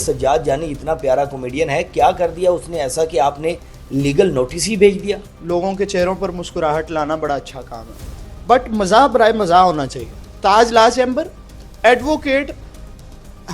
سجاد جانی اتنا پیارا کامیڈین ہے, کیا کر دیا اس نے ایسا کہ آپ نے لیگل نوٹس ہی بھیج دیا؟ لوگوں کے چہروں پر مسکراہٹ لانا بڑا اچھا کام ہے, بٹ مزاح برائے مزاح ہونا چاہیے. تاج لا چیمبر ایڈوکیٹ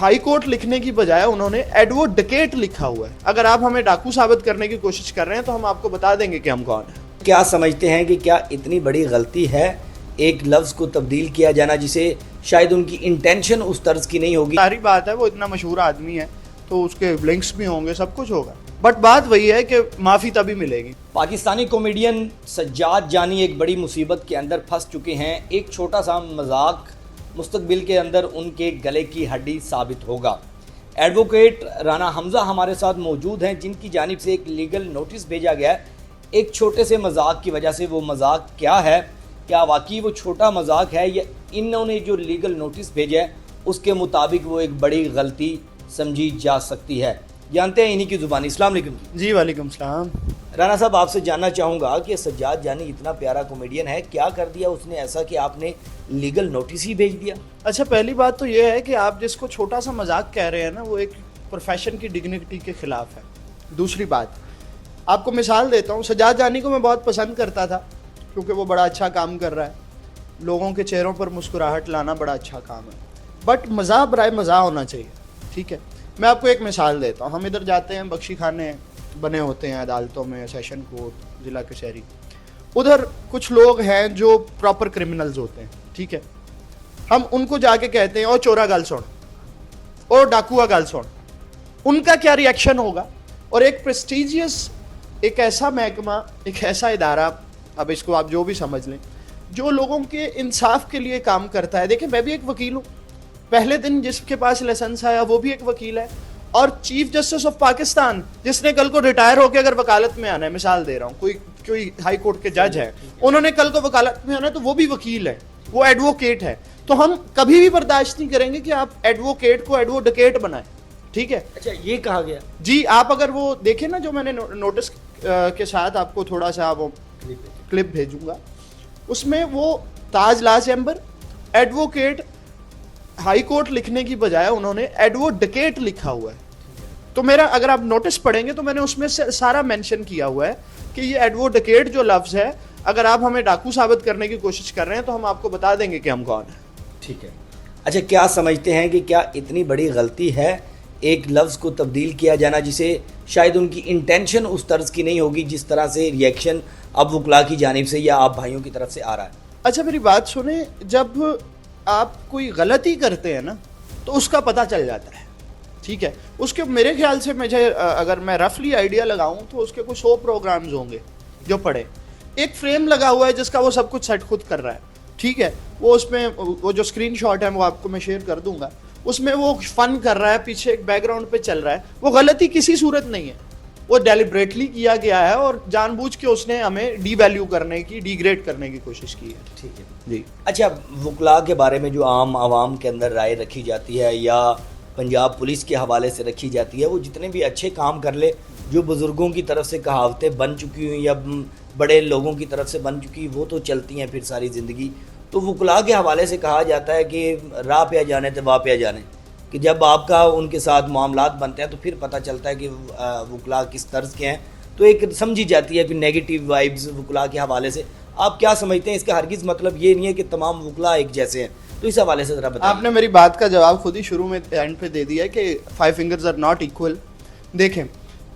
ہائی کورٹ لکھنے کی بجائے انہوں نے ایڈووکیٹ لکھا ہوا ہے. اگر آپ ہمیں ڈاکو ثابت کرنے کی کوشش کر رہے ہیں تو ہم آپ کو بتا دیں گے کہ ہم کون ہیں. کیا سمجھتے ہیں کہ کیا اتنی بڑی غلطی ہے ایک لفظ کو تبدیل کیا جانا جسے شاید ان کی انٹینشن اس طرز کی نہیں ہوگی؟ ساری بات ہے, وہ اتنا مشہور آدمی ہے تو اس کے لنکس بھی ہوں گے, سب کچھ ہوگا, بٹ بات وہی ہے کہ معافی تبھی ملے گی. پاکستانی کامیڈین سجاد جانی ایک بڑی مصیبت کے اندر پھنس چکے ہیں. ایک چھوٹا سا مذاق مستقبل کے اندر ان کے گلے کی ہڈی ثابت ہوگا. ایڈوکیٹ رانا حمزہ ہمارے ساتھ موجود ہیں جن کی جانب سے ایک لیگل نوٹس بھیجا گیا ہے ایک چھوٹے سے مذاق کی وجہ سے. وہ مذاق کیا ہے, کیا واقعی وہ چھوٹا مذاق ہے یا انہوں نے جو لیگل نوٹس بھیجا ہے اس کے مطابق وہ ایک بڑی غلطی سمجھی جا سکتی ہے؟ جانتے ہیں انہی کی زبانی. السلام علیکم. جی وعلیکم السلام. رانا صاحب, آپ سے جاننا چاہوں گا کہ سجاد جانی اتنا پیارا کامیڈین ہے, کیا کر دیا اس نے ایسا کہ آپ نے لیگل نوٹس ہی بھیج دیا؟ اچھا, پہلی بات تو یہ ہے کہ آپ جس کو چھوٹا سا مذاق کہہ رہے ہیں نا, وہ ایک پروفیشن کی ڈگنیٹی کے خلاف ہے. دوسری بات, آپ کو مثال دیتا ہوں. سجاد جانی کو میں بہت پسند کرتا تھا کیونکہ وہ بڑا اچھا کام کر رہا ہے. لوگوں کے چہروں پر مسکراہٹ لانا بڑا اچھا کام ہے, بٹ مزاح برائے مزاح ہونا چاہیے. ٹھیک ہے, میں آپ کو ایک مثال دیتا ہوں. ہم ادھر جاتے ہیں, بخشی خانے بنے ہوتے ہیں عدالتوں میں, سیشن کورٹ, ضلع کچہری. ادھر کچھ لوگ ہیں جو پراپر کرمنلز ہوتے ہیں. ٹھیک ہے, ہم ان کو جا کے کہتے ہیں او چورا گل سن, او ڈاکوا گل سن. ان کا کیا ری ایکشن ہوگا؟ اور ایک پریسٹیجیس, ایک ایسا محکمہ, ایک ایسا ادارہ, اب اس کو آپ جو بھی سمجھ لیں, جو لوگوں کے انصاف کے لیے کام کرتا ہے. دیکھیں, میں بھی ایک وکیل ہوں. پہلے دن جس کے پاس لائسنس آیا وہ بھی ایک وکیل ہے, اور چیف جسٹس آف پاکستان جس نے کل کو ریٹائر ہو کے اگر وکالت میں آنا ہے, مثال دے رہا ہوں, کوئی ہائی کورٹ کے جج ہے, انہوں نے کل کو وکالت میں آنا ہے تو وہ بھی وکیل ہے, وہ ایڈوکیٹ ہے. تو ہم کبھی بھی برداشت نہیں کریں گے کہ آپ ایڈوکیٹ کو ایڈووکیٹ بنائیں. ٹھیک ہے, اچھا یہ کہا گیا. جی, آپ اگر وہ دیکھیں نا, جو میں نے نوٹس کے ساتھ آپ کو تھوڑا سا وہ کلپ بھیجوں گا, اس میں وہ تاج لا چیمبر ایڈوکیٹ ہائی کورٹ لکھنے کی بجائے انہوں نے ایڈووکیٹ لکھا ہوا ہے. تو میرا, اگر آپ نوٹس پڑھیں گے تو میں نے اس میں سے سارا مینشن کیا ہوا ہے کہ یہ ایڈووکیٹ جو لفظ ہے, اگر آپ ہمیں ڈاکو ثابت کرنے کی کوشش کر رہے ہیں تو ہم آپ کو بتا دیں گے کہ ہم کون ہیں. ٹھیک ہے. اچھا, کیا سمجھتے ہیں کہ کیا اتنی بڑی غلطی ہے ایک لفظ کو تبدیل کیا جانا جسے شاید ان کی انٹینشن اس طرز کی نہیں ہوگی جس طرح سے ریئیکشن اب وکلاء کی جانب سے یا آپ بھائیوں کی طرف سے آ رہا ہے؟ اچھا, میری بات سنیں, جب آپ کوئی غلطی کرتے ہیں نا تو اس کا پتہ چل جاتا ہے. ٹھیک ہے, اس کے میرے خیال سے مجھے, اگر میں رفلی آئیڈیا لگاؤں تو اس کے کچھ 100 پروگرامز ہوں گے جو پڑھے. ایک فریم لگا ہوا ہے جس کا وہ سب کچھ سیٹ خود کر رہا ہے. ٹھیک ہے, وہ اس میں وہ جو اسکرین شاٹ ہے وہ آپ کو میں شیئر کر دوں گا, اس میں وہ فن کر رہا ہے, پیچھے ایک بیک گراؤنڈ پہ چل رہا ہے. وہ غلطی کسی صورت نہیں ہے, وہ ڈیلیبریٹلی کیا گیا ہے اور جان بوجھ کے اس نے ہمیں ڈی ویلیو کرنے کی, ڈی گریڈ کرنے کی کوشش کی ہے. ٹھیک ہے جی. اچھا, وکلاء کے بارے میں جو عام عوام کے اندر رائے رکھی جاتی ہے یا پنجاب پولیس کے حوالے سے رکھی جاتی ہے, وہ جتنے بھی اچھے کام کر لے, جو بزرگوں کی طرف سے کہاوتیں بن چکی ہوئی یا بڑے لوگوں کی طرف سے بن چکی, وہ تو چلتی ہیں پھر ساری زندگی. تو وکلاء کے حوالے سے کہا جاتا ہے کہ راہ پہ جانے تو واہ پہ جانے, کہ جب آپ کا ان کے ساتھ معاملات بنتے ہیں تو پھر پتہ چلتا ہے کہ وکلاء کس طرز کے ہیں. تو ایک سمجھی جاتی ہے کہ نیگیٹو وائبز وکلاء کے حوالے سے. آپ کیا سمجھتے ہیں؟ اس کا ہرگز مطلب یہ نہیں ہے کہ تمام وکلاء ایک جیسے ہیں, تو اس حوالے سے ذرا بتائیں. آپ نے میری بات کا جواب خود ہی شروع میں اینڈ پہ دے دیا کہ 5 fingers are not equal. دیکھیں,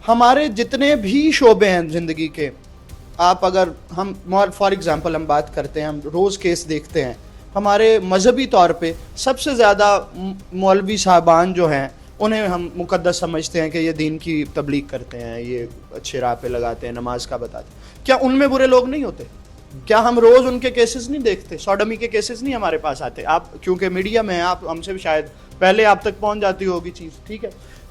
ہمارے جتنے بھی شعبے ہیں زندگی کے, آپ اگر ہم فار ایگزامپل ہم بات کرتے ہیں, ہم روز کیس دیکھتے ہیں, ہمارے مذہبی طور پہ سب سے زیادہ مولوی صاحبان جو ہیں انہیں ہم مقدس سمجھتے ہیں کہ یہ دین کی تبلیغ کرتے ہیں, یہ اچھے راہ پہ لگاتے ہیں, نماز کا بتاتے ہیں. کیا ان میں برے لوگ نہیں ہوتے؟ کیا ہم روز ان کے کیسز نہیں دیکھتے؟ سوڈمی کے کیسز نہیں ہمارے پاس آتے؟ آپ کیونکہ میڈیا میں ہیں, آپ ہم سے شاید پہلے آپ تک پہنچ جاتی ہوگی چیز. ٹھیک ہے,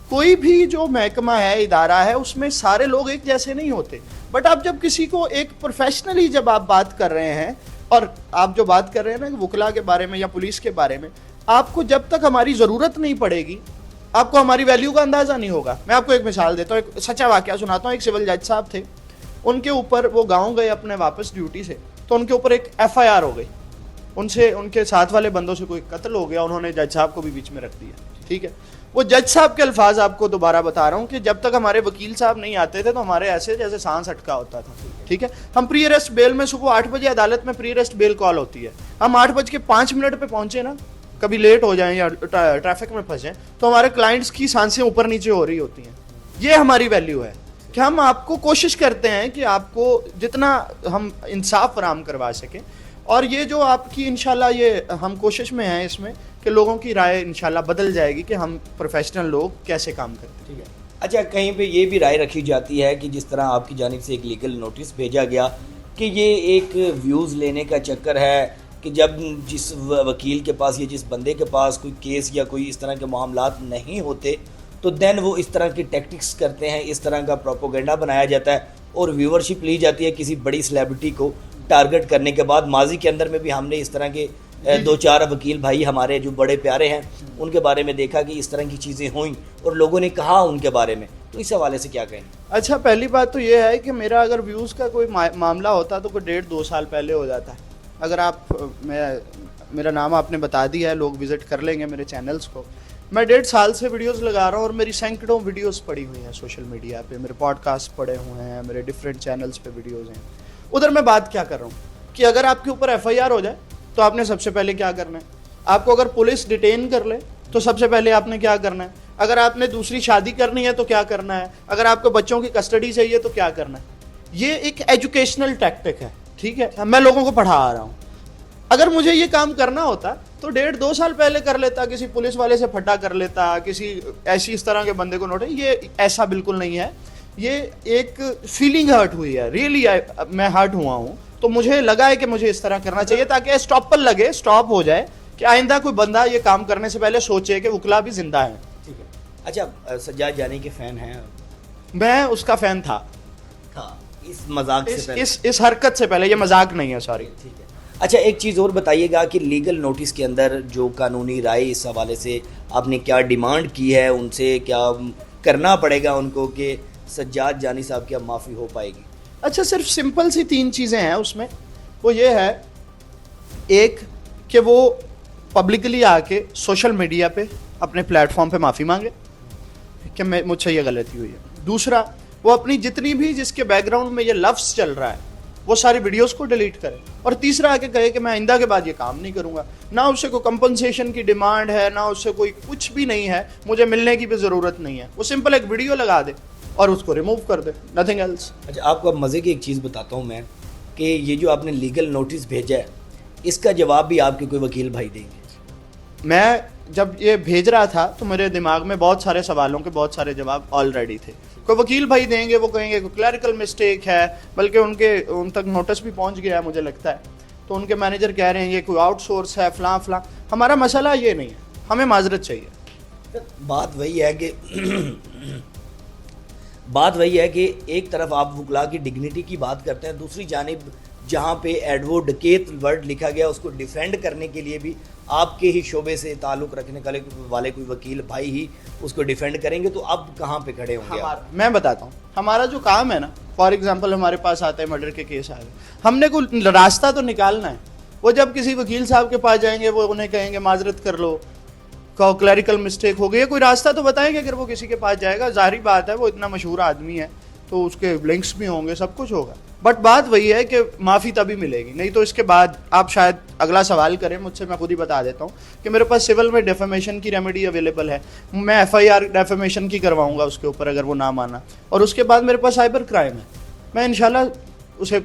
کوئی بھی جو محکمہ ہے, ادارہ ہے, اس میں سارے لوگ ایک جیسے نہیں ہوتے. بٹ آپ جب کسی کو ایک پروفیشنلی جب آپ بات کر رہے ہیں, اور آپ جو بات کر رہے ہیں نا وکلاء کے بارے میں یا پولیس کے بارے میں, آپ کو جب تک ہماری ضرورت نہیں پڑے گی آپ کو ہماری ویلیو کا اندازہ نہیں ہوگا. میں آپ کو ایک مثال دیتا ہوں, ایک سچا واقعہ سناتا ہوں. ایک سول جج صاحب تھے, ان کے اوپر وہ گاؤں گئے اپنے واپس ڈیوٹی سے, تو ان کے اوپر ایک FIR ہو گئی. ان کے ساتھ والے بندوں سے کوئی قتل ہو گیا, انہوں نے جج صاحب کو بھی بیچ میں رکھ دیا. ٹھیک ہے, وہ جج صاحب کے الفاظ آپ کو دوبارہ بتا رہا ہوں کہ جب تک ہمارے وکیل صاحب نہیں آتے تھے تو ہمارے ایسے جیسے سانس اٹکا ہوتا تھا. ٹھیک ہے, ہم پری اریسٹ بیل میں صبح 8 بجے عدالت میں پری اریسٹ بیل کال ہوتی ہے, ہم 8:05 پہ پہنچے نا, کبھی لیٹ ہو جائیں یا ٹریفک میں پھنسیں تو ہمارے کلائنٹس کی سانسیں اوپر نیچے ہو رہی ہوتی ہیں. یہ ہماری ویلیو ہے کہ ہم آپ کو کوشش کرتے ہیں کہ آپ کو جتنا ہم انصاف فراہم کروا سکیں, اور یہ جو آپ کی انشاءاللہ یہ ہم کوشش میں ہیں اس میں کہ لوگوں کی رائے انشاءاللہ بدل جائے گی کہ ہم پروفیشنل لوگ کیسے کام کرتے ہیں. ٹھیک ہے. اچھا, کہیں پہ یہ بھی رائے رکھی جاتی ہے کہ جس طرح آپ کی جانب سے ایک لیگل نوٹس بھیجا گیا کہ یہ ایک ویوز لینے کا چکر ہے کہ جب جس وکیل کے پاس یا جس بندے کے پاس کوئی کیس یا کوئی اس طرح کے معاملات نہیں ہوتے تو دین وہ اس طرح کی ٹیکٹکس کرتے ہیں, اس طرح کا پروپیگنڈا بنایا جاتا ہے اور ویورشپ لی جاتی ہے کسی بڑی سیلیبریٹی کو ٹارگٹ کرنے کے بعد. ماضی کے اندر میں بھی ہم نے اس طرح کے 2-4 وکیل بھائی ہمارے جو بڑے پیارے ہیں ان کے بارے میں دیکھا کہ اس طرح کی چیزیں ہوئیں اور لوگوں نے کہا ان کے بارے میں, تو اس حوالے سے کیا کہیں؟ اچھا, پہلی بات تو یہ ہے کہ میرا اگر ویوز کا کوئی معاملہ ہوتا تو کوئی 1.5-2 سال پہلے ہو جاتا ہے. اگر آپ میرا نام آپ نے بتا دیا ہے, لوگ وزٹ کر لیں گے میرے چینلز کو. میں 1.5 سال سے ویڈیوز لگا رہا ہوں اور میری سینکڑوں ویڈیوز پڑی ہوئی ہیں سوشل میڈیا پہ, میرے پوڈ کاسٹ پڑے ہوئے ہیں, میرے ڈفرینٹ چینلز پہ ویڈیوز ہیں. ادھر میں بات کیا کر رہا ہوں کہ اگر آپ کے اوپر FIR ہو جائے تو آپ نے سب سے پہلے کیا کرنا ہے, آپ کو اگر پولیس ڈیٹین کر لے تو سب سے پہلے آپ نے کیا کرنا ہے, اگر آپ نے دوسری شادی کرنی ہے تو کیا کرنا ہے, اگر آپ کو بچوں کی کسٹڈی چاہیے تو کیا کرنا ہے. یہ ایک ایجوکیشنل ٹیکٹک ہے. ٹھیک ہے, میں لوگوں کو پڑھا آ رہا ہوں. اگر مجھے یہ کام کرنا ہوتا تو 1.5-2 سال پہلے کر لیتا, کسی پولیس والے سے پھٹا کر لیتا, کسی ایسی اس طرح کے بندے کو نوٹ. یہ ایسا بالکل نہیں ہے, یہ ایک فیلنگ ہرٹ ہوئی ہے, ریئلی میں ہرٹ ہوا ہوں تو مجھے لگا ہے کہ مجھے اس طرح کرنا چاہیے تاکہ اسٹاپل لگے, اسٹاپ ہو جائے کہ آئندہ کوئی بندہ یہ کام کرنے سے پہلے سوچے کہ وکلا بھی زندہ ہیں. ٹھیک ہے. اچھا, سجاد جانی کے فین ہیں؟ میں اس کا فین تھا اس مذاق سے پہلے, اس حرکت سے پہلے. یہ مذاق نہیں ہے, سوری. ٹھیک ہے. اچھا, ایک چیز اور بتائیے گا کہ لیگل نوٹس کے اندر جو قانونی رائے اس حوالے سے آپ نے کیا ڈیمانڈ کی ہے, ان سے کیا کرنا پڑے گا ان کو کہ سجاد جانی صاحب کی اب معافی ہو پائے گی؟ اچھا, صرف سمپل سی 3 چیزیں ہیں اس میں. وہ یہ ہے, ایک کہ وہ پبلکلی آ کے سوشل میڈیا پہ اپنے پلیٹ فارم پہ معافی مانگے کہ مجھ سے یہ غلطی ہوئی ہے. دوسرا, وہ اپنی جتنی بھی جس کے بیک گراؤنڈ میں یہ لفظ چل رہا ہے وہ ساری ویڈیوز کو ڈیلیٹ کرے. اور تیسرا آ کے کہے کہ میں آئندہ کے بعد یہ کام نہیں کروں گا. نہ اس سے کوئی کمپنسیشن کی ڈیمانڈ ہے, نہ اس سے کوئی کچھ بھی نہیں ہے, مجھے ملنے کی بھی ضرورت نہیں ہے. وہ سمپل ایک ویڈیو لگا دے اور اس کو ریموو کر دے, نتھنگ ایلس. اچھا, آپ کو اب مزے کی ایک چیز بتاتا ہوں میں کہ یہ جو آپ نے لیگل نوٹس بھیجا ہے اس کا جواب بھی آپ کے کوئی وکیل بھائی دیں گے؟ میں جب یہ بھیج رہا تھا تو میرے دماغ میں بہت سارے سوالوں کے بہت سارے جواب آلریڈی تھے. کوئی وکیل بھائی دیں گے, وہ کہیں گے کوئی کلیریکل مسٹیک ہے, بلکہ ان تک نوٹس بھی پہنچ گیا ہے مجھے لگتا ہے, تو ان کے مینیجر کہہ رہے ہیں یہ کوئی آؤٹ سورس ہے, فلاں فلاں. ہمارا مسئلہ یہ نہیں ہے, ہمیں معذرت چاہیے. بات وہی ہے کہ ایک طرف آپ وکلا کی ڈگنیٹی کی بات کرتے ہیں, دوسری جانب جہاں پہ ایڈوکیٹ ورڈ لکھا گیا اس کو ڈیفینڈ کرنے کے لیے بھی آپ کے ہی شعبے سے تعلق رکھنے والے کوئی وکیل بھائی ہی اس کو ڈیفینڈ کریں گے, تو اب کہاں پہ کھڑے ہوں گے؟ میں بتاتا ہوں, ہمارا جو کام ہے نا, فار ایگزامپل ہمارے پاس آتے ہیں مرڈر کے کیس آ گئے, ہم نے کوئی راستہ تو نکالنا ہے. وہ جب کسی وکیل صاحب کے پاس جائیں گے وہ انہیں کہیں گے معذرت کر لو, کلیریکل مسٹیک ہو گئی ہے, کوئی راستہ تو بتائیں گے. اگر وہ کسی کے پاس جائے گا, ظاہری بات ہے وہ اتنا مشہور آدمی ہے تو اس کے لنکس بھی ہوں گے, سب کچھ ہوگا. بٹ بات وہی ہے کہ معافی تبھی ملے گی, نہیں تو اس کے بعد آپ شاید اگلا سوال کریں مجھ سے, میں خود ہی بتا دیتا ہوں کہ میرے پاس سول میں ڈیفیمیشن کی ریمیڈی اویلیبل ہے. میں FIR ڈیفیمیشن کی کرواؤں گا اس کے اوپر اگر وہ نہ مانا, اور اس کے بعد میرے پاس سائبر کرائم ہے. میں انشاءاللہ اسے,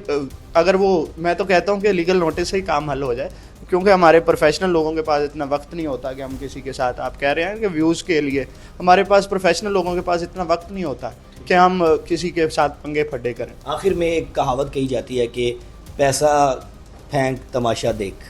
اگر وہ, میں تو کہتا ہوں کہ لیگل نوٹس سے ہی کام حل ہو جائے, کیونکہ ہمارے پروفیشنل لوگوں کے پاس اتنا وقت نہیں ہوتا کہ ہم کسی کے ساتھ, آپ کہہ رہے ہیں کہ ویوز کے لیے, ہمارے پاس پروفیشنل لوگوں کے پاس اتنا وقت نہیں ہوتا کہ ہم کسی کے ساتھ پنگے پھڈے کریں. آخر میں ایک کہاوت کہی جاتی ہے کہ پیسہ پھینک تماشا دیکھ.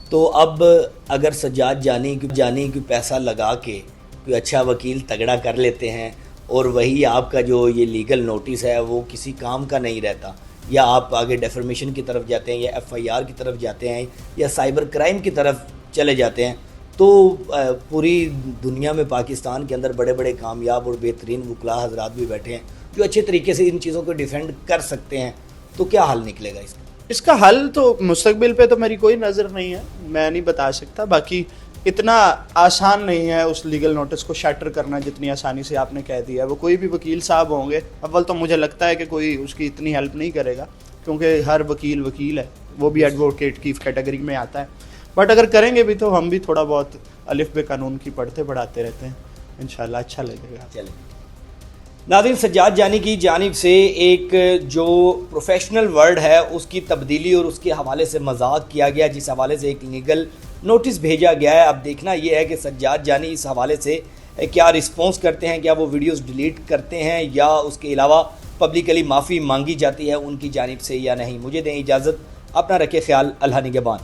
تو اب اگر سجاد جانی کوئی پیسہ لگا کے کوئی اچھا وکیل تگڑا کر لیتے ہیں اور وہی آپ کا جو یہ لیگل نوٹس ہے وہ کسی کام کا نہیں رہتا, یا آپ آگے ڈیفرمیشن کی طرف جاتے ہیں, یا FIR کی طرف جاتے ہیں, یا سائبر کرائم کی طرف چلے جاتے ہیں, تو پوری دنیا میں پاکستان کے اندر بڑے بڑے کامیاب اور بہترین وکلا حضرات بھی بیٹھے ہیں جو اچھے طریقے سے ان چیزوں کو ڈیفینڈ کر سکتے ہیں, تو کیا حل نکلے گا اس کا؟ اس کا حل تو مستقبل پہ تو میری کوئی نظر نہیں ہے, میں نہیں بتا سکتا. باقی اتنا آسان نہیں ہے اس لیگل نوٹس کو شیٹر کرنا جتنی آسانی سے آپ نے کہہ دیا. وہ کوئی بھی وکیل صاحب ہوں گے, اول تو مجھے لگتا ہے کہ کوئی اس کی اتنی ہیلپ نہیں کرے گا, کیونکہ ہر وکیل ہے, وہ بھی ایڈوکیٹ کی کیٹیگری میں آتا ہے. بٹ اگر کریں گے بھی تو ہم بھی تھوڑا بہت الف بے قانون کی پڑھتے پڑھاتے رہتے ہیں, انشاءاللہ اچھا لگے گا. چلیں ناظرین, سجاد جانی کی جانب سے ایک جو پروفیشنل ورڈ ہے اس کی تبدیلی اور اس کے حوالے سے مذاق کیا گیا, جس حوالے سے ایک لیگل نوٹس بھیجا گیا ہے. اب دیکھنا یہ ہے کہ سجاد جانی اس حوالے سے کیا رسپانس کرتے ہیں, کیا وہ ویڈیوز ڈیلیٹ کرتے ہیں یا اس کے علاوہ پبلکلی معافی مانگی جاتی ہے ان کی جانب سے یا نہیں. مجھے دیں اجازت, اپنا رکھے خیال, اللہ نگہبان.